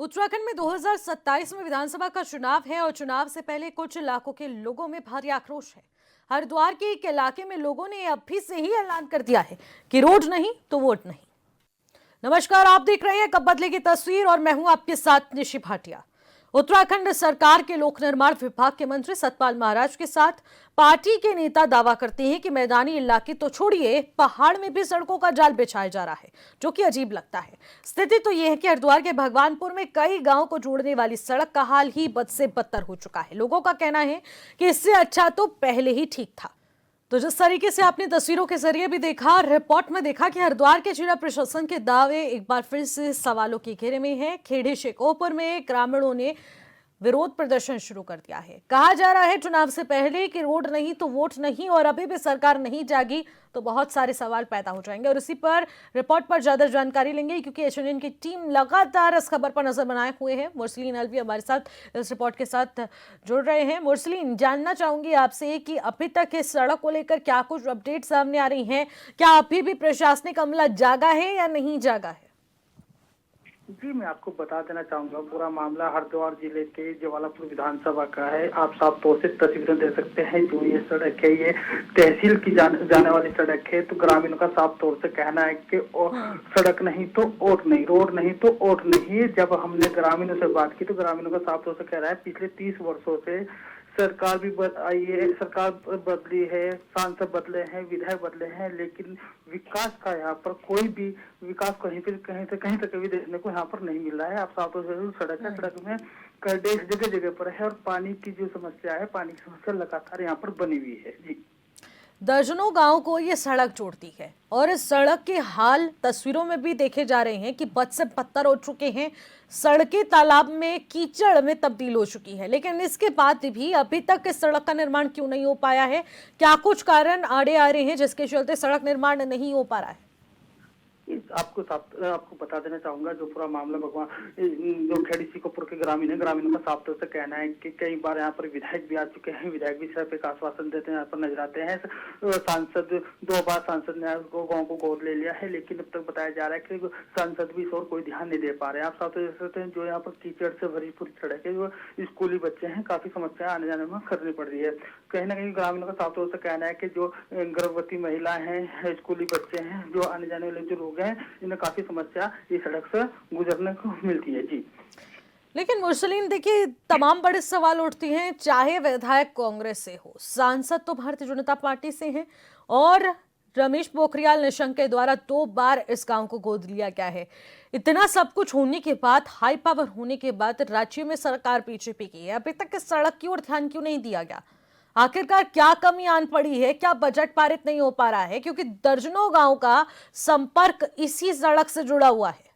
उत्तराखंड में 2027 में विधानसभा का चुनाव है और चुनाव से पहले कुछ इलाकों के लोगों में भारी आक्रोश है। हरिद्वार के एक इलाके में लोगों ने अभी से ही ऐलान कर दिया है कि रोड नहीं तो वोट नहीं। नमस्कार, आप देख रहे हैं कब बदलेगी तस्वीर और मैं हूं आपके साथ निशि भाटिया। उत्तराखंड सरकार के लोक निर्माण विभाग के मंत्री सतपाल महाराज के साथ पार्टी के नेता दावा करते हैं कि मैदानी इलाके तो छोड़िए, पहाड़ में भी सड़कों का जाल बिछाया जा रहा है, जो कि अजीब लगता है। स्थिति तो यह है कि हरिद्वार के भगवानपुर में कई गांव को जोड़ने वाली सड़क का हाल ही बद से बदतर हो चुका है। लोगों का कहना है कि इससे अच्छा तो पहले ही ठीक था। तो जिस तरीके से आपने तस्वीरों के जरिए भी देखा, रिपोर्ट में देखा कि हरिद्वार के जिला प्रशासन के दावे एक बार फिर से सवालों के घेरे में है। खेड़े शेखोपुर में ग्रामीणों ने विरोध प्रदर्शन शुरू कर दिया है। कहा जा रहा है चुनाव से पहले कि रोड नहीं तो वोट नहीं, और अभी भी सरकार नहीं जागी तो बहुत सारे सवाल पैदा हो जाएंगे। और इसी पर रिपोर्ट पर ज्यादा जानकारी लेंगे, क्योंकि एचएनएन की टीम लगातार इस खबर पर नजर बनाए हुए है। मुरसलीन अलवी हमारे साथ इस रिपोर्ट के साथ जुड़ रहे हैं। मुरसलीन, जानना चाहूंगी आपसे कि अभी तक इस सड़क को लेकर क्या कुछ अपडेट सामने आ रही हैं? क्या अभी भी प्रशासनिक अमला जागा है या नहीं जागा है? जी, मैं आपको बता देना चाहूंगा, पूरा मामला हरिद्वार जिले के जवालापुर विधानसभा का है। आप साफ तौर से तस्वीरें दे सकते हैं। जो ये सड़क है, ये तहसील की जाने वाली सड़क है। तो ग्रामीणों का साफ तौर से कहना है कि सड़क नहीं तो वोट नहीं, रोड नहीं तो वोट नहीं। जब हमने ग्रामीणों से बात की तो ग्रामीणों का साफ तौर से कह रहा है पिछले 30 वर्षों से सरकार भी आई है, सरकार बदली है, सांसद बदले हैं, विधायक बदले हैं, लेकिन विकास का यहाँ पर कोई भी विकास कहीं तक भी देखने को यहाँ पर नहीं मिल रहा है। आप साफ तौर से सड़क है, सड़क में गड्ढे जगह जगह पर है, और पानी की जो समस्या है, पानी की समस्या लगातार यहाँ पर बनी हुई है। जी, दर्जनों गांव को ये सड़क जोड़ती है और इस सड़क के हाल तस्वीरों में भी देखे जा रहे हैं कि बद से बदतर हो चुके हैं। सड़कें तालाब में कीचड़ में तब्दील हो चुकी है, लेकिन इसके बाद भी अभी तक इस सड़क का निर्माण क्यों नहीं हो पाया है? क्या कुछ कारण आड़े आ रहे हैं जिसके चलते सड़क निर्माण नहीं हो पा रहा है? आपको बता देना चाहूंगा, जो पूरा मामला भगवान जो खेड़ी शेखोपुर के ग्रामीण है, ग्रामीणों का साफ तौर से कहना है कि कई बार यहाँ पर विधायक भी आ चुके हैं, विधायक भी सिर्फ एक आश्वासन देते हैं, यहाँ पर नजर आते हैं। सांसद 2 बार सांसद ने गाँव को गोद ले लिया है, लेकिन अब तक बताया जा रहा है कि सांसद भी इस और कोई ध्यान नहीं दे पा रहे हैं। आप साफ तौर से जो यहाँ पर कीचड़ से भरी पूरी सड़क है, जो स्कूली बच्चे हैं, काफी समस्या आने जाने में करनी पड़ रही है। कहीं ना कहीं ग्रामीणों का साफ तौर से कहना है कि जो गर्भवती महिलाएं हैं, स्कूली बच्चे हैं, जो आने जाने वाले जो लोग हैं, इन्हें काफी समस्या इस सड़क से गुजरने को मिलती है। जी, लेकिन मुरसलीन, देखिए, तमाम बड़े सवाल उठते हैं, चाहे विधायक कांग्रेस से हो, सांसद तो भारतीय जनता पार्टी से हैं, और रमेश पोखरियाल निशंक के द्वारा 2 बार इस गांव को गोद लिया गया है। इतना सब कुछ होने के बाद, हाई पावर होने के बाद राज्य में सरकार बीजेपी की है, अभी तक इस सड़क की ओर ध्यान क्यों नहीं दिया गया? आखिरकार क्या कमी आन पड़ी है? क्या बजट पारित नहीं हो पा रहा है? क्योंकि दर्जनों गांव का संपर्क इसी सड़क से जुड़ा हुआ है।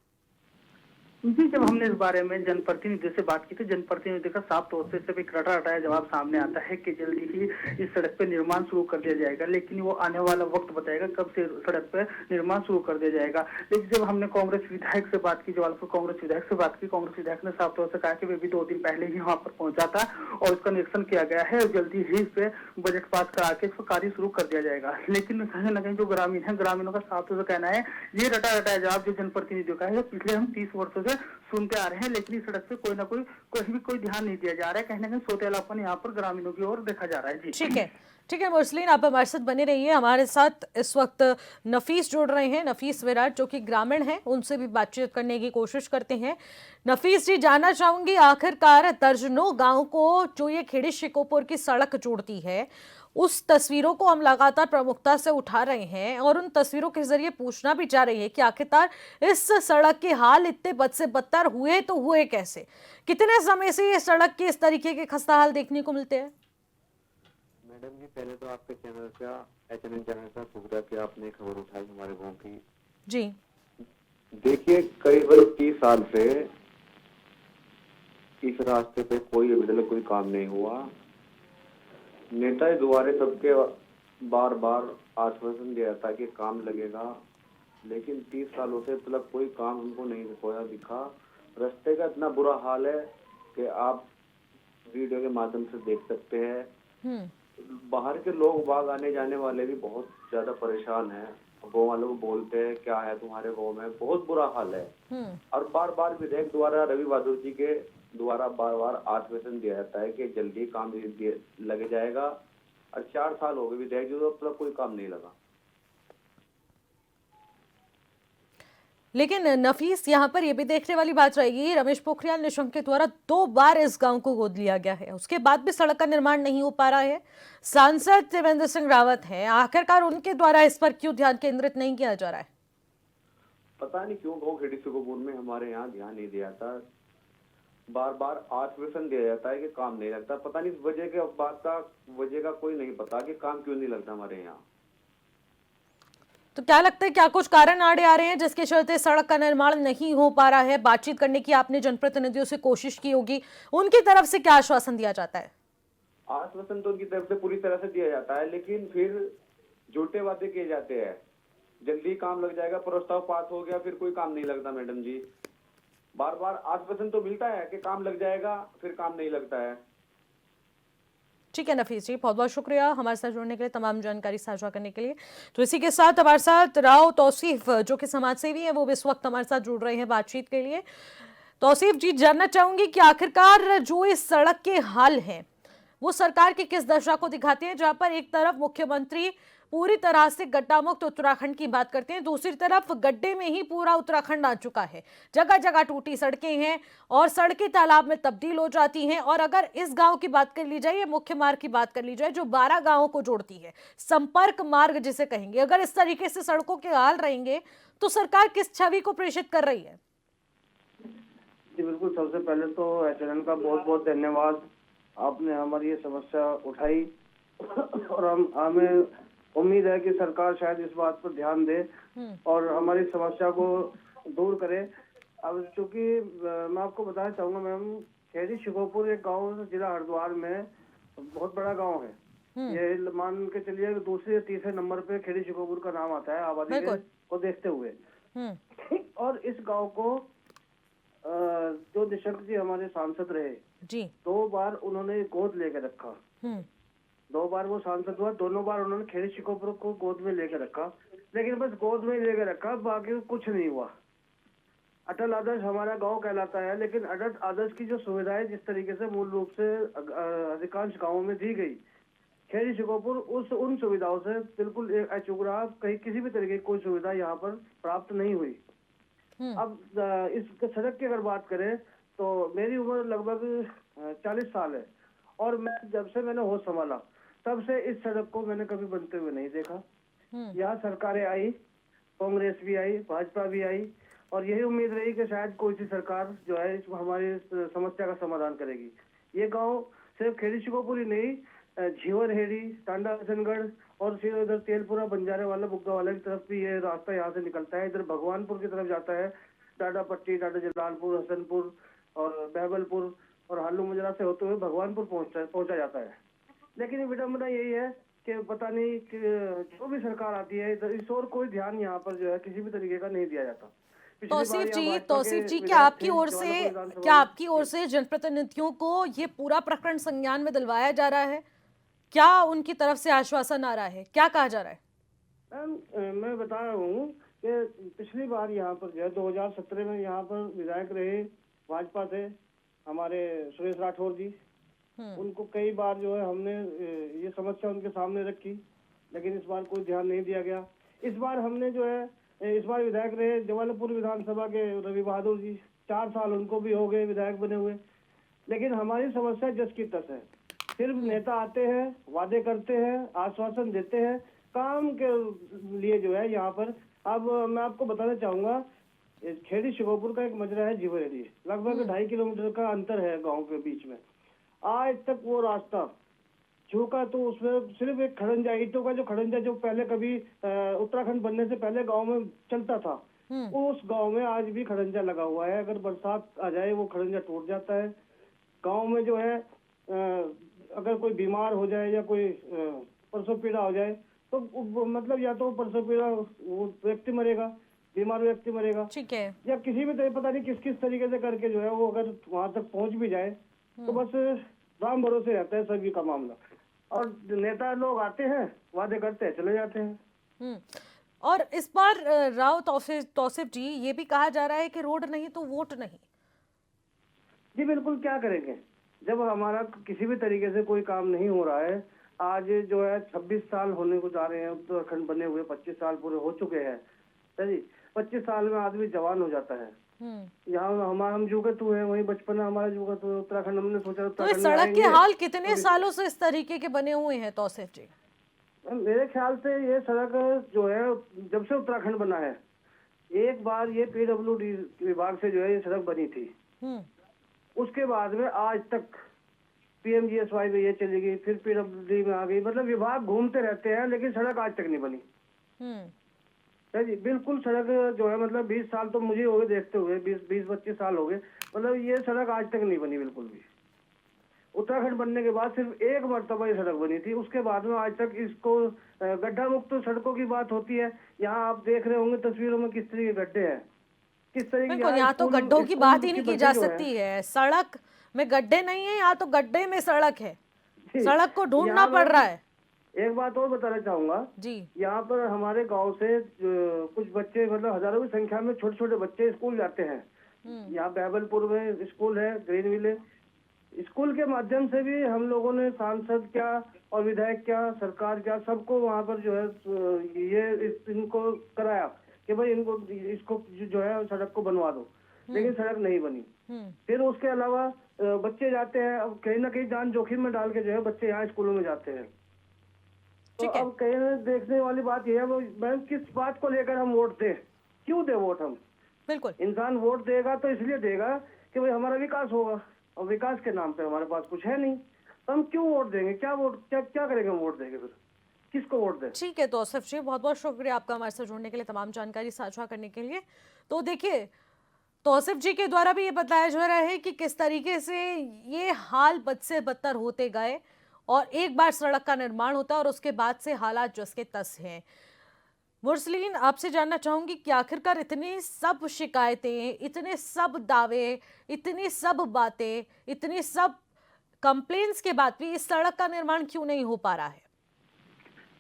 जी, जब हमने इस बारे में जनप्रतिनिधि से बात की तो जनप्रतिनिधि का साफ तौर से सिर्फ एक रटा रटाया जवाब सामने आता है कि जल्दी ही इस सड़क पे निर्माण शुरू कर दिया जाएगा, लेकिन वो आने वाला वक्त बताएगा कब से सड़क पे निर्माण शुरू कर दिया जाएगा। लेकिन जब हमने कांग्रेस विधायक से बात की, जवालपुर कांग्रेस विधायक से बात की, कांग्रेस विधायक ने साफ तौर से कहा कि वे भी 2 दिन पहले ही वहाँ पर पहुंचा था और उसका निरीक्षण किया गया है, और जल्दी ही इस पे बजट पास करा के इसका कार्य शुरू कर दिया जाएगा। लेकिन कहीं ना कहीं जो ग्रामीण है, ग्रामीणों का साफ तौर से कहना है, ये रटा रटाया जवाब जो जनप्रतिनिधियों का है, पिछले हम 30 वर्षों से सुनते आ रहे हैं, लेकिन इस सड़क पे कोई ना कोई कहीं भी कोई ध्यान नहीं दिया जा रहा है। कहीं ना कहीं सौतेलापन यहाँ पर ग्रामीणों की ओर देखा जा रहा है। जी, ठीक है, ठीक है मुरसलीन, आप हमारे साथ बने रहिए। हमारे साथ इस वक्त नफीस जुड़ रहे हैं, नफीस विराट, जो कि ग्रामीण हैं, उनसे भी बातचीत करने की कोशिश करते हैं। नफीस जी, जानना चाहूंगी, आखिरकार दर्जनों गांव को जो ये खेड़ी शेखोपुर की सड़क जोड़ती है, उस तस्वीरों को हम लगातार प्रमुखता से उठा रहे हैं और उन तस्वीरों के जरिए पूछना भी चाह रही है कि आखिरकार इस सड़क के हाल इतने बद से बदतर हुए तो हुए कैसे? कितने समय से ये सड़क के इस तरीके के खस्ता हाल देखने को मिलते हैं? मैडम जी, पहले तो आपके चैनल का, एचएनएन चैनल का शुक्रिया कि आपने खबर उठाई हमारे गांव की। जी, देखिए, करीबन 30 साल से इस रास्ते पे कोई अभी तक कोई काम नहीं हुआ। नेता द्वारा सबके बार बार आश्वासन दिया था कि काम लगेगा, लेकिन 30 सालों से मतलब कोई काम हमको नहीं दिखा। रास्ते का इतना बुरा हाल है कि आप वीडियो के माध्यम से देख सकते हैं। बाहर के लोग बाग आने जाने वाले भी बहुत ज्यादा परेशान हैं, गाँव वालों को बोलते हैं क्या है तुम्हारे गाँव में, बहुत बुरा हाल है। और बार बार विधायक द्वारा रवि बहादुर जी के द्वारा बार बार आश्वासन दिया जाता है कि जल्दी काम लग जाएगा, और 4 साल हो गए विधायक जी, तो अब तक कोई काम नहीं लगा। लेकिन नफीस, यहाँ पर यह भी देखने वाली बात रहेगी, रमेश पोखरियाल निशंक के द्वारा 2 बार इस गांव को गोद लिया गया है, उसके बाद भी सड़क का निर्माण नहीं हो पा रहा है। सांसद त्रिवेंद्र सिंह रावत हैं, आखिरकार उनके द्वारा इस पर क्यों ध्यान केंद्रित नहीं किया जा रहा है? पता नहीं क्यों गाँव खेड़ी सुखोपुर में हमारे यहाँ ध्यान नहीं दिया जाता, बार बार आश्वासन दिया जाता है कि काम नहीं लगता। पता नहीं वजह के बात का वजह का कोई नहीं पता कि काम क्यों नहीं लगता हमारे यहाँ। तो क्या लगता है, क्या कुछ कारण आड़े आ रहे हैं जिसके चलते सड़क का निर्माण नहीं हो पा रहा है? बातचीत करने की आपने जनप्रतिनिधियों से कोशिश की होगी, उनकी तरफ से क्या आश्वासन दिया जाता है? आश्वासन तो उनकी तरफ से पूरी तरह से दिया जाता है, लेकिन फिर झूठे वादे किए जाते हैं, जल्दी काम लग जाएगा, प्रस्ताव पास हो गया, फिर कोई काम नहीं लगता मैडम जी। बार बार आश्वासन तो मिलता है कि काम लग जाएगा, फिर काम नहीं लगता है। ठीक है नफीस जी, बहुत बहुत शुक्रिया हमारे साथ जुड़ने के लिए, तमाम जानकारी साझा करने के लिए। तो इसी के साथ हमारे साथ राव तौसीफ, जो कि समाज सेवी है, वो इस वक्त हमारे साथ जुड़ रहे हैं बातचीत के लिए। तौसीफ जी, जानना चाहूंगी कि आखिरकार जो इस सड़क के हाल हैं वो सरकार की किस दशा को दिखाते हैं, जहां पर एक तरफ मुख्यमंत्री पूरी तरह से गड्ढा मुक्त उत्तराखंड की बात करते हैं, दूसरी तरफ गड्ढे में ही पूरा उत्तराखंड आ चुका है, जगह जगह टूटी सड़कें हैं और सड़कें तालाब में तब्दील हो जाती हैं। और अगर इस गांव की बात कर ली जाए या मुख्य मार्ग की बात कर ली जाए, जो 12 गांवों को जोड़ती है, संपर्क मार्ग जिसे कहेंगे, अगर इस तरीके से सड़कों के हाल रहेंगे तो सरकार किस छवि को प्रेषित कर रही है? जी बिल्कुल, सबसे पहले तो एचएनएन का बहुत बहुत धन्यवाद, आपने हमारी ये समस्या उठाई और हमें उम्मीद है कि सरकार शायद इस बात पर ध्यान दे और हमारी समस्या को दूर करे। अब चूंकि मैं आपको बताना चाहूंगा मैम, खेड़ी शिकोपुर एक गांव जिला हरिद्वार में बहुत बड़ा गांव है। ये मान के चलिए दूसरे या तीसरे नंबर पे खेड़ी शिकोपुर का नाम आता है आबादी को देखते हुए। और इस गांव को जो निशंक जी हमारे सांसद रहे जी, 2 बार उन्होंने गोद लेकर रखा। 2 बार वो सांसद हुआ, दोनों बार उन्होंने खेड़ी शिकोपुर को गोद में लेकर रखा, लेकिन बस गोद में लेकर रखा, बाकी कुछ नहीं हुआ। अटल आदर्श हमारा गांव कहलाता है, लेकिन अटल आदर्श की जो सुविधाएं जिस तरीके से मूल रूप से अधिकांश गाँवों में दी गई, खेड़ी शिकोपुर उन सुविधाओं से बिल्कुल अचूक, कहीं किसी भी तरीके की कोई सुविधा यहाँ पर प्राप्त नहीं हुई। अब इस सड़क की अगर बात करें तो मेरी उम्र लगभग 40 साल है और मैं जब से मैंने होश संभाला तब से इस सड़क को मैंने कभी बनते हुए नहीं देखा। यहाँ सरकारें आई, कांग्रेस भी आई, भाजपा भी आई और यही उम्मीद रही कि शायद कोई सी सरकार जो है इस हमारी समस्या का समाधान करेगी। ये गांव सिर्फ खेड़ी शिकोपुर ही नहीं, झीवर हेड़ी, टांडा हसनगढ़ और फिर इधर तेलपुरा, बंजारे वाला, बुग्गा वाला की तरफ भी ये रास्ता यहाँ से निकलता है। इधर भगवानपुर की तरफ जाता है, टाटा पट्टी, टाटा जलालपुर, हसनपुर और बहबलपुर और हालू मुजरा से होते हुए भगवानपुर पहुंचा जाता है। लेकिन विडम्बना यही है कि पता नहीं कि जो भी सरकार आती है इस और कोई ध्यान यहाँ पर जो है किसी भी तरीके का नहीं दिया जाता। तौसीफ जी, क्या आपकी ओर से जनप्रतिनिधियों को ये पूरा प्रकरण संज्ञान में दिलवाया जा रहा है? क्या उनकी तरफ से आश्वासन आ रहा है? क्या कहा जा रहा है? मैम मैं बता रहा हूँ कि पिछली बार यहाँ पर जो है 2017 में यहाँ पर विधायक रहे भाजपा से हमारे सुरेश राठौर जी, उनको कई बार जो है हमने ये समस्या उनके सामने रखी, लेकिन इस बार कोई ध्यान नहीं दिया गया। इस बार हमने जो है इस बार विधायक रहे जबलपुर विधानसभा के रवि बहादुर जी, 4 साल उनको भी हो गए विधायक बने हुए, लेकिन हमारी समस्या जस की तस है। सिर्फ नेता आते हैं, वादे करते हैं, आश्वासन देते हैं, काम के लिए जो है यहाँ पर। अब मैं आपको बताना चाहूंगा, खेड़ी शिकोपुर का एक मजरा है झीवरेडी, लगभग 2.5 किलोमीटर का अंतर है गांव के बीच में। आज तक वो रास्ता झुका तो उसमें सिर्फ एक खड़ंजा, ईंटों का जो खड़ंजा जो पहले कभी उत्तराखंड बनने से पहले गांव में चलता था, उस गांव में आज भी खड़ंजा लगा हुआ है। अगर बरसात आ जाए वो खड़ंजा टूट जाता है। गांव में जो है अगर कोई बीमार हो जाए या कोई प्रसव पीड़ा हो जाए तो मतलब या तो प्रसव पीड़ा वो व्यक्ति मरेगा, बीमार व्यक्ति मरेगा, ठीक है, या किसी भी पता नहीं किस तरीके से करके जो है वो अगर वहां तक पहुंच भी जाए तो बस राम भरोसे रहता है सभी का मामला। और नेता लोग आते हैं, वादे करते हैं, चले जाते हैं। और इस बार राव तौसिफ जी, ये भी कहा जा रहा है कि रोड नहीं तो वोट नहीं। जी बिल्कुल, क्या करेंगे जब हमारा किसी भी तरीके से कोई काम नहीं हो रहा है। आज जो है 26 साल होने को जा रहे हैं उत्तराखंड बने हुए, 25 साल पूरे हो चुके हैं। जी 25 साल में आदमी जवान हो जाता है। यहाँ हम जुगत हुए हैं, वही बचपन हमारा जुगत हुआ उत्तराखंड। हमने सोचा तो उत्तराखंड इस में सड़क के आएंगे। हाल कितने सालों से इस तरीके के बने हुए हैं तौसिफ जी? मेरे ख्याल से ये सड़क जो है जब से उत्तराखंड बना है, एक बार ये PWD विभाग से जो है ये सड़क बनी थी। उसके बाद में आज तक PMGSY में ये चली गई, फिर PWD में आ गई। मतलब विभाग घूमते रहते हैं लेकिन सड़क आज तक नहीं बनी है जी। बिल्कुल सड़क जो है मतलब 20 साल तो मुझे हो गए देखते हुए, 20-25 साल हो गए। मतलब ये सड़क आज तक नहीं बनी बिल्कुल भी। उत्तराखंड बनने के बाद सिर्फ एक मरतबा ये सड़क बनी थी, उसके बाद में आज तक इसको गड्ढा मुक्त सड़कों की बात होती है। यहाँ आप देख रहे होंगे तस्वीरों में किस तरह के गड्ढे हैं, किस तरह की। बिल्कुल, यहाँ तो गड्ढों की बात ही नहीं की जा सकती है। सड़क में गड्ढे नहीं है, यहाँ तो गड्ढे में सड़क है। सड़क को ढूंढना पड़ रहा है। एक बात और बताना चाहूंगा जी, यहाँ पर हमारे गांव से कुछ बच्चे, मतलब हजारों की संख्या में छोटे छोटे बच्चे स्कूल जाते हैं। यहाँ बैबलपुर में स्कूल है, ग्रीनविल है। स्कूल के माध्यम से भी हम लोगों ने सांसद क्या और विधायक क्या, सरकार क्या, सबको वहाँ पर जो है ये इनको कराया कि भाई इनको इसको जो है सड़क को बनवा दो, लेकिन सड़क नहीं बनी। फिर उसके अलावा बच्चे जाते हैं, अब कहीं ना कहीं जान जोखिम में डाल के जो है बच्चे यहाँ स्कूलों में जाते हैं। तो अब कहीं देखने वाली बात यह है, वो मैम किस बात को लेकर हम वोट दें, क्यों दे वोट हम? बिल्कुल, इंसान वोट देगा तो इसलिए देगा कि भाई हमारा विकास होगा, और विकास के नाम पे हमारे पास कुछ है नहीं, तो हम क्यों वोट देंगे? क्या करेंगे हम वोट देंगे? फिर किसको वोट दें? ठीक है तौसिफ जी, बहुत बहुत शुक्रिया आपका हमारे साथ जुड़ने के लिए, तमाम जानकारी साझा करने के लिए। तो देखिए, तौसिफ जी के द्वारा भी ये बताया जा रहा है कि किस तरीके से ये हाल बद से बदतर होते गए और एक बार सड़क का निर्माण होता है और उसके बाद से हालात जस के तस हैं। मुरसलीन, आपसे जानना चाहूंगी कि आखिरकार इतनी सब शिकायतें, इतने सब दावे, इतनी सब बातें, इतनी सब कंप्लेंट्स के बाद भी इस सड़क का निर्माण क्यों नहीं हो पा रहा है?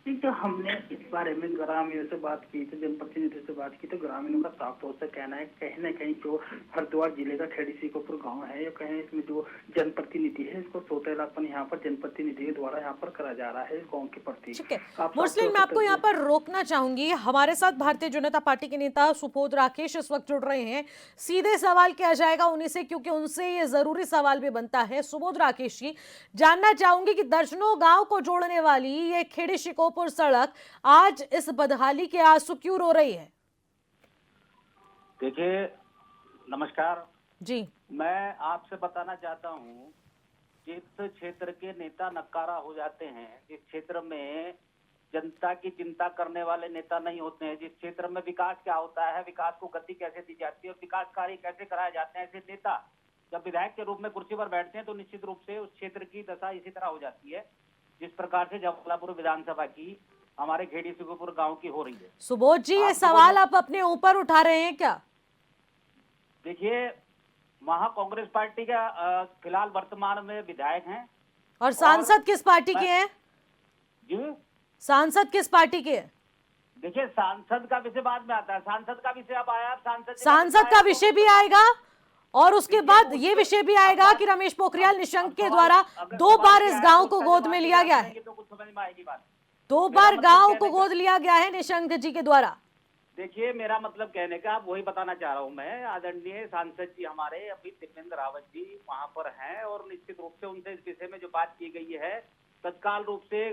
तो हमने इस बारे में ग्रामीणों से बात की थी, जनप्रतिनिधियों से बात की, तो ग्रामीणों का साफ तौर से कहना है कहीं न कहीं जो हरिद्वार जिले का खेड़ी सीकोपुर गांव है, ये कहीं इसमें जो जनप्रतिनिधि है इसको सौतेलापन यहाँ पर जनप्रतिनिधि द्वारा यहाँ पर करा जा रहा है इस गाँव के प्रति। ठीक है मुरसलीन, मैं आपको यहाँ पर रोकना चाहूंगी। हमारे साथ भारतीय जनता पार्टी के नेता सुबोध राकेश इस वक्त जुड़ रहे हैं। सीधे सवाल किया जाएगा उन्हीं से, क्योंकि उनसे ये जरूरी सवाल भी बनता है। सुबोध राकेश जी, जानना चाहूंगी कि दर्जनों गांव को जोड़ने वाली ये खेड़ी शिकोपुर सड़क आज इस बदहाली के आंसू क्यों रो रही है? देखिए, नमस्कार जी, मैं आपसे बताना चाहता हूँ, जिस क्षेत्र के नेता नकारा हो जाते हैं, जिस क्षेत्र में जनता की चिंता करने वाले नेता नहीं होते हैं, जिस क्षेत्र में विकास क्या होता है, विकास को गति कैसे दी जाती है और विकास कार्य कैसे कराए जाते हैं, ऐसे नेता जब विधायक के रूप में कुर्सी पर बैठते हैं तो निश्चित रूप से उस क्षेत्र की दशा इसी तरह हो जाती है जिस प्रकार से जवालापुर विधानसभा की हमारे खेड़ी सिकोपुर गांव की हो रही है। सुबोध जी, ये सवाल आप अपने ऊपर उठा रहे हैं क्या? देखिए, वहाँ कांग्रेस पार्टी का फिलहाल वर्तमान में विधायक हैं। और सांसद किस पार्टी के हैं? जी, सांसद किस पार्टी के हैं? देखिए, सांसद का विषय बाद में आता है। सांसद का विषय अब आया, सांसद का विषय भी आएगा और उसके बाद ये विषय भी आएगा कि रमेश पोखरियाल निशंक के द्वारा 2 बार इस गांव को गोद में लिया गया है। तो कुछ समझ में आएगी बात। 2 बार गांव को गोद लिया गया है निशंक जी के द्वारा। देखिए, मेरा मतलब कहने का वही बताना चाह रहा हूँ मैं। आदरणीय सांसद जी हमारे अभी त्रिवेंद्र रावत जी वहाँ पर हैं और निश्चित रूप से उनसे इस विषय में जो बात की गई है, तत्काल रूप से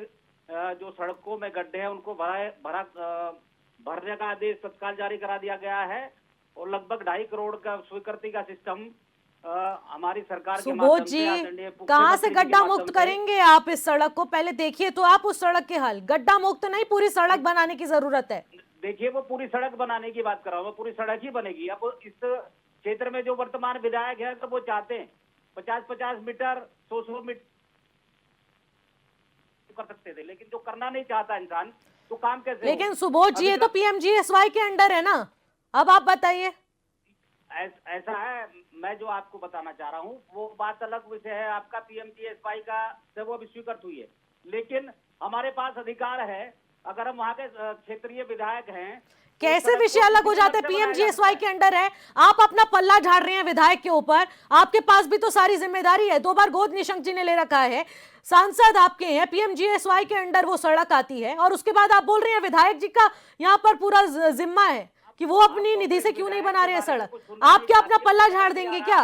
जो सड़कों में गड्ढे हैं उनको भरने का आदेश तत्काल जारी करा दिया गया है और लगभग 2.5 करोड़ का स्वीकृति का सिस्टम हमारी सरकार के माध्यम से। कहाँ से गड्ढा मुक्त करेंगे आप इस सड़क को? पहले देखिए तो आप उस सड़क के हाल। गड्ढा मुक्त नहीं, पूरी सड़क बनाने की जरूरत है। देखिए, वो पूरी सड़क बनाने की बात कर रहा हूँ, पूरी सड़क ही बनेगी। अब इस क्षेत्र में जो वर्तमान विधायक है तो वो चाहते हैं 50-50 मीटर 100-100 मीटर कर सकते थे, लेकिन जो करना नहीं चाहता इंसान तो काम कैसे? लेकिन सुबोध जी, ये तो PMGSY के अंडर है ना। अब आप बताइए। ऐसा है, मैं जो आपको बताना चाह रहा हूँ वो बात अलग विषय है। आपका PMGSY का से वो अभी स्वीकृत हुई है, लेकिन हमारे पास अधिकार है अगर हम वहाँ के क्षेत्रीय विधायक हैं तो कैसे सड़क विषय को अलग हो किसी जाते हैं? मत से बनाया पीएमजीएसवाई जाता के अंडर है, आप अपना पल्ला झाड़ रहे हैं विधायक के ऊपर, आपके पास भी तो सारी जिम्मेदारी है। 2 बार गोद निशंक जी ने ले रखा है, सांसद आपके हैं, पीएमजीएसवाई के अंडर वो सड़क आती है, और उसके बाद आप बोल रहे हैं विधायक जी का यहाँ पर पूरा जिम्मा है कि वो अपनी निधि से क्यों नहीं बना रहे हैं सड़क। आप क्या अपना पल्ला झाड़ देंगे क्या?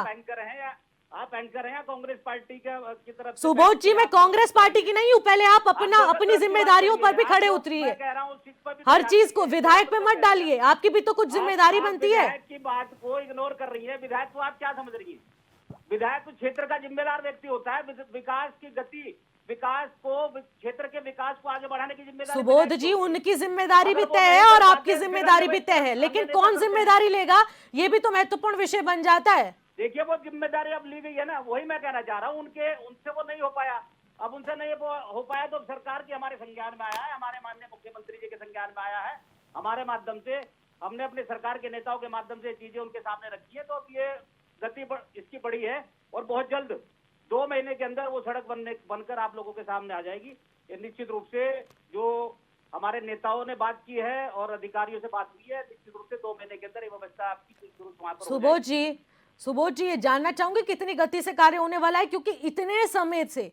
आप एंकर हैं या कांग्रेस पार्टी की तरफ से? सुबोध जी, मैं कांग्रेस पार्टी की नहीं हूँ, पहले आप अपनी जिम्मेदारियों पर भी खड़े उतरिए। मैं कह रहा हूँ उस चीज पर भी हर तो चीज को आपकी विधायक पे मत है। डालिए, आपकी भी तो कुछ जिम्मेदारी आप बनती है। विधायक की बात को इग्नोर कर रही है। विधायक को आप क्या समझ रही है? विधायक तो क्षेत्र का जिम्मेदार व्यक्ति होता है। विकास की गति, विकास को, क्षेत्र के विकास को आगे बढ़ाने की जिम्मेदारी सुबोध विधायक जी, को होती है। उनकी जिम्मेदारी भी अगर वो तय है नहीं और कर आपकी पाते, फिर जिम्मेदारी भी हमें तय है, लेकिन नहीं कौन कर सकते। जिम्मेदारी लेगा ये भी तो महत्वपूर्ण विषय बन जाता है। देखिए वो जिम्मेदारी अब ली गई है ना, वही मैं कहना चाह रहा हूँ। उनसे वो नहीं हो पाया, अब उनसे नहीं हो पाया तो सरकार की हमारे संज्ञान में आया है, हमारे माननीय मुख्यमंत्री जी के संज्ञान में आया है। हमारे माध्यम से हमने अपने सरकार के नेताओं के माध्यम से चीजें उनके सामने रखी है, तो अब ये गति इसकी बढ़ी है और बहुत जल्द 2 महीने के अंदर वो सड़क बनकर आप लोगों के सामने आ जाएगी। ये निश्चित रूप से जो हमारे नेताओं ने बात की है और अधिकारियों से बात हुई है, निश्चित रूप से 2 महीने के अंदर ये व्यवस्था आपकी वहां पर हो जाएगी। सुबोध जी, ये जानना चाहूंगी कितनी गति से कार्य होने वाला है, क्योंकि इतने समय से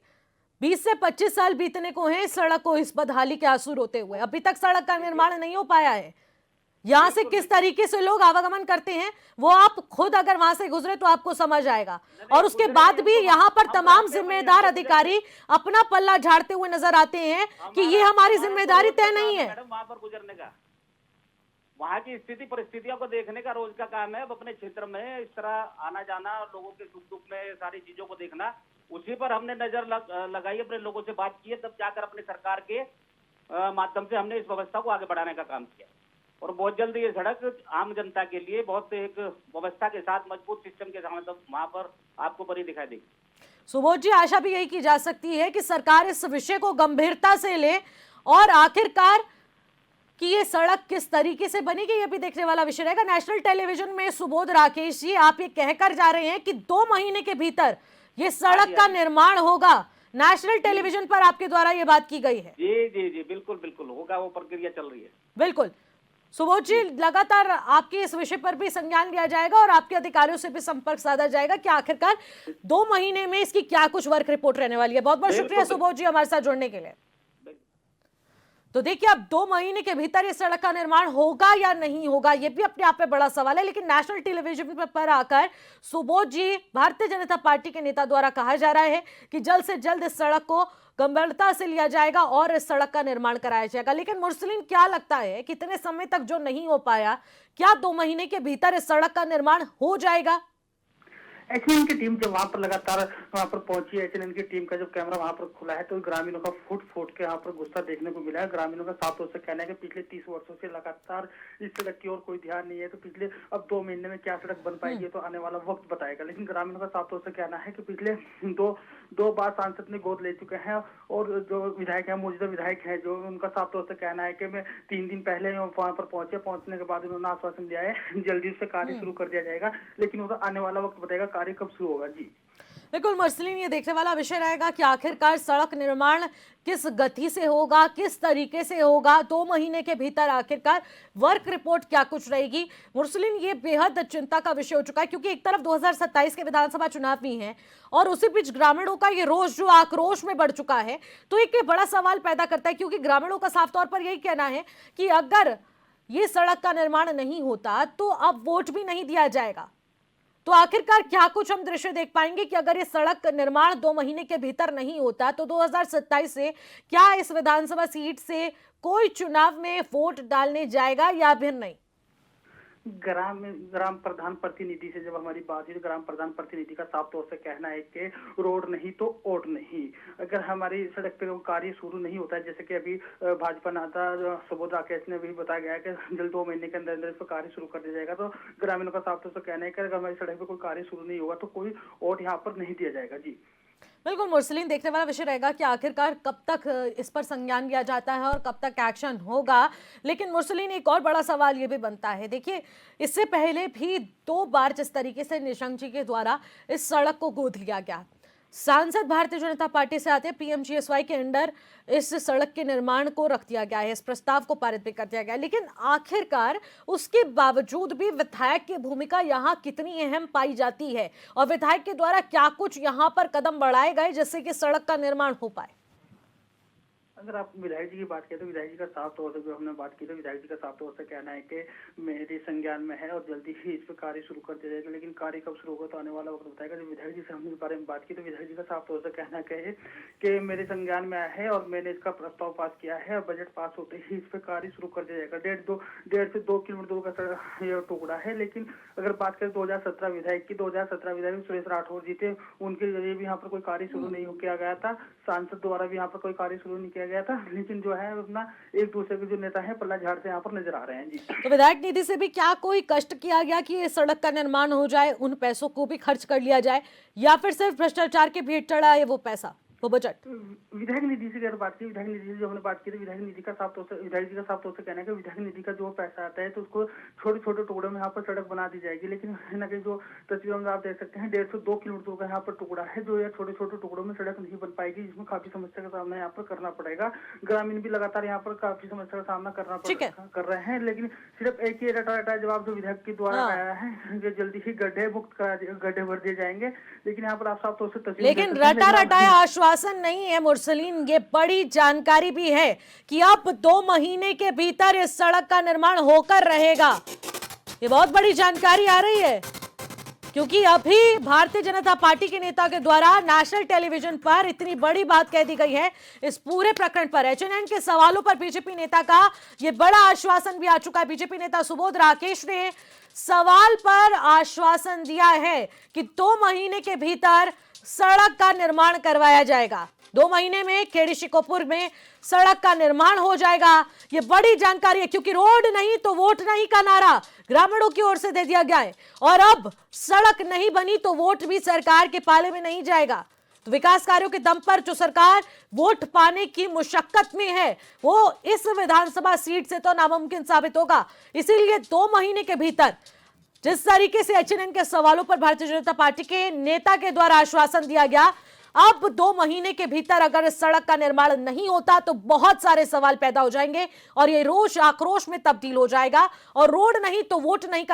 20 से 25 साल बीतने को हैं इस सड़क को इस बदहाली के आंसू रोते हुए, अभी तक सड़क का निर्माण नहीं हो पाया है। यहाँ से किस तरीके से लोग आवागमन करते हैं वो आप खुद अगर वहां से गुजरे तो आपको समझ आएगा। और उसके बाद भी यहाँ पर तमाम जिम्मेदार अधिकारी अपना पल्ला झाड़ते हुए नजर आते हैं कि ये हमारी जिम्मेदारी तय नहीं है। मैडम वहां पर गुजरने का, वहाँ की स्थिति परिस्थितियों को देखने का रोज का काम है। अब अपने क्षेत्र में इस तरह आना जाना, लोगों के सुख दुख में सारी चीजों को देखना, उसी पर हमने नजर लगाई, अपने लोगों से बात की है, तब जाकर अपने सरकार के माध्यम से हमने इस व्यवस्था को आगे बढ़ाने का काम किया। और बहुत जल्द ये सड़क आम जनता के लिए बहुत एक व्यवस्था के साथ मजबूत सिस्टम के साथ वहां पर आपको बड़ी दिखाई देगी। सुबोध जी, आशा भी यही की जा सकती है कि सरकार इस विषय को गंभीरता से ले और आखिरकार कि ये सड़क किस तरीके से बनेगी ये भी देखने वाला विषय रहेगा। नेशनल टेलीविजन में सुबोध राकेश जी, आप ये कहकर जा रहे हैं कि 2 महीने के भीतर ये सड़क का निर्माण होगा। नेशनल टेलीविजन पर आपके द्वारा ये बात की गई है। जी जी जी, बिल्कुल बिल्कुल होगा, वो प्रक्रिया चल रही है। बिल्कुल सुबोध जी, लगातार आपके इस विषय पर भी संज्ञान लिया जाएगा और आपके अधिकारियों से भी संपर्क साधा जाएगा कि आखिरकार 2 महीने में इसकी क्या कुछ वर्क रिपोर्ट रहने वाली है। बहुत बहुत शुक्रिया सुबोध जी हमारे साथ जुड़ने के लिए। तो देखिए, अब 2 महीने के भीतर इस सड़क का निर्माण होगा या नहीं होगा ये भी अपने आप में बड़ा सवाल है। लेकिन नेशनल टेलीविजन पर आकर सुबोध जी, भारतीय जनता पार्टी के नेता द्वारा कहा जा रहा है कि जल्द से जल्द इस सड़क को गंभीरता से लिया जाएगा और इस सड़क का निर्माण कराया जाएगा। लेकिन मुरसलीन, क्या लगता है कितने समय तक जो नहीं हो पाया, क्या 2 महीने के भीतर इस सड़क का निर्माण हो जाएगा? एचएनएन की टीम जब वहां पर लगातार वहां पर पहुंची, एचएनएन की टीम का जब कैमरा वहां पर खुला है तो ग्रामीणों का फुट के वहां पर गुस्सा देखने को मिला है। ग्रामीणों का साफ तौर से कहना है कि पिछले 30 वर्षों से लगातार इस सड़क की ओर कोई ध्यान नहीं है, तो पिछले अब 2 महीने में क्या सड़क बन पाएगी तो आने वाला वक्त बताएगा। लेकिन ग्रामीणों का साफ तौर से कहना है कि पिछले दो बार सांसद ने गोद ले चुके हैं और जो विधायक है, मौजूदा विधायक है, जो उनका साफ तौर से कहना है कि मैं 3 दिन पहले वहां पर पहुंचने के बाद उन्होंने आश्वासन दिया है जल्दी से कार्य शुरू कर दिया जाएगा, लेकिन वो आने वाला वक्त बताएगा कार्य कब शुरू होगा। जी बिल्कुल मुरसलीन, ये देखने वाला विषय रहेगा कि आखिरकार सड़क निर्माण किस गति से होगा, किस तरीके से होगा, 2 महीने के भीतर आखिरकार वर्क रिपोर्ट क्या कुछ रहेगी। मुरसलीन, ये बेहद चिंता का विषय हो चुका है क्योंकि एक तरफ 2027 के विधानसभा चुनाव भी हैं और उसी बीच ग्रामीणों का ये रोष जो आक्रोश में बढ़ चुका है, तो एक बड़ा सवाल पैदा करता है क्योंकि ग्रामीणों का साफ तौर पर यही कहना है कि अगर ये सड़क का निर्माण नहीं होता तो अब वोट भी नहीं दिया जाएगा। तो आखिरकार क्या कुछ हम दृश्य देख पाएंगे कि अगर ये सड़क निर्माण 2 महीने के भीतर नहीं होता तो 2027 से क्या इस विधानसभा सीट से कोई चुनाव में वोट डालने जाएगा या फिर नहीं? ग्राम प्रधान प्रतिनिधि से जब हमारी बात हुई तो ग्राम प्रधान प्रतिनिधि का साफ तौर से कहना है कि रोड नहीं तो वोट नहीं। अगर हमारी सड़क पे कार्य शुरू नहीं होता है, जैसे कि अभी भाजपा नेता सुबोध राकेश ने भी बताया गया है कि जल्द 2 महीने के अंदर अंदर इस पर कार्य शुरू कर दिया जाएगा, तो ग्रामीणों का साफ तौर से कहना है कि अगर हमारी सड़क पे कोई कार्य शुरू नहीं होगा तो कोई वोट यहाँ पर नहीं दिया जाएगा। जी बिल्कुल मुरसलीन, देखने वाला विषय रहेगा कि आखिरकार कब तक इस पर संज्ञान लिया जाता है और कब तक एक्शन होगा। लेकिन मुरसलीन, एक और बड़ा सवाल ये भी बनता है, देखिए इससे पहले भी 2 बार जिस तरीके से निशंक जी के द्वारा इस सड़क को गोद लिया गया, सांसद भारतीय जनता पार्टी से आते पीएमजीएसवाई के अंडर इस सड़क के निर्माण को रख दिया गया है, इस प्रस्ताव को पारित भी कर दिया गया, लेकिन आखिरकार उसके बावजूद भी विधायक की भूमिका यहाँ कितनी अहम पाई जाती है और विधायक के द्वारा क्या कुछ यहाँ पर कदम बढ़ाए गए जिससे कि सड़क का निर्माण हो पाए? अगर आप विधायक जी की बात करें तो विधायक जी का साफ तौर से जो हमने बात की तो विधायक जी का साफ तौर से कहना है कि मेरे संज्ञान में है और जल्दी ही इस पर कार्य शुरू कर दिया जाएगा, लेकिन कार्य कब शुरू होगा तो आने वाला वक्त बताएगा। जब विधायक जी से हमने इस बारे में बात की तो विधायक जी का साफ तौर से कहना है कि मेरे संज्ञान में है और मैंने इसका प्रस्ताव पास किया है और बजट पास होते ही इस पर कार्य शुरू कर दिया जाएगा। 1.5 से 2 किलोमीटर दूर का ये टुकड़ा है। लेकिन अगर बात करें 2017 विधायक की, 2017 विधायक सुरेश राठौर जी थे, उनके जरिए भी यहाँ पर कोई कार्य शुरू नहीं किया गया था, सांसद द्वारा भी यहाँ पर कोई कार्य शुरू नहीं किया गया था, लेकिन जो है अपना एक दूसरे के जो नेता है पल्ला झाड़ से यहाँ पर नजर आ रहे हैं जी। तो विधायक निधि से भी क्या कोई कष्ट किया गया कि ये सड़क का निर्माण हो जाए, उन पैसों को भी खर्च कर लिया जाए, या फिर सिर्फ भ्रष्टाचार के भेंट चढ़ा है वो पैसा, वो बजट? विधायक निधि से अगर बात की, विधायक निधि से जो हमने बात की तो विधायक निधि का साफ तौर से विधायक जी का साफ तौर से कहना है कि विधायक निधि का जो पैसा आता है तो उसको छोटे छोटे टुकड़ों में यहाँ पर सड़क बना दी जाएगी। लेकिन कहीं ना कहीं जो तस्वीरों में आप देख सकते हैं 1.5 से 2 किलोमीटर का यहाँ पर टुकड़ा है जो यह छोटे छोटे टुकड़ों में सड़क नहीं बन पाएगी, जिसमें काफी समस्या का सामना यहाँ पर करना पड़ेगा। ग्रामीण भी लगातार यहाँ पर काफी समस्या का सामना कर रहे हैं, लेकिन सिर्फ एक ही रटा जवाब जो विधायक के द्वारा आया है कि जल्दी ही गड्ढे भर दिए जाएंगे। लेकिन यहाँ पर आप साफ तौर से तस्वीर, लेकिन रटा रटाया आश्वासन नहीं है मुरसलीन, ये बड़ी जानकारी भी है कि अब 2 महीने के भीतर इस सड़क का निर्माण होकर रहेगा। ये बहुत बड़ी जानकारी आ रही है क्योंकि अभी भारतीय जनता पार्टी के नेता के द्वारा नेशनल टेलीविजन पर इतनी बड़ी बात कह दी गई है इस पूरे प्रकरण पर। एचएनएन के सवालों पर बीजेपी नेता का ये बड़ा आश्वासन भी आ चुका है। बीजेपी नेता सुबोध राकेश ने सवाल पर आश्वासन दिया है कि 2 महीने के भीतर सड़क का निर्माण करवाया जाएगा। 2 महीने में खेड़ी शिकोपुर में सड़क का निर्माण हो जाएगा। ये बड़ी जानकारी है क्योंकि रोड नहीं तो वोट नहीं का नारा ग्रामीणों की ओर से दे दिया गया है और अब सड़क नहीं बनी तो वोट भी सरकार के पाले में नहीं जाएगा। तो विकास कार्यों के दम पर जो सरकार वोट पाने की मुशक्कत में है वो इस विधानसभा सीट से तो नामुमकिन साबित होगा। इसीलिए 2 महीने के भीतर जिस तरीके से एचएनएन के सवालों पर भारतीय जनता पार्टी के नेता के द्वारा आश्वासन दिया गया, अब 2 महीने के भीतर अगर इस सड़क का निर्माण नहीं होता तो बहुत सारे सवाल पैदा हो जाएंगे और ये रोष आक्रोश में तब्दील हो जाएगा और रोड नहीं तो वोट नहीं का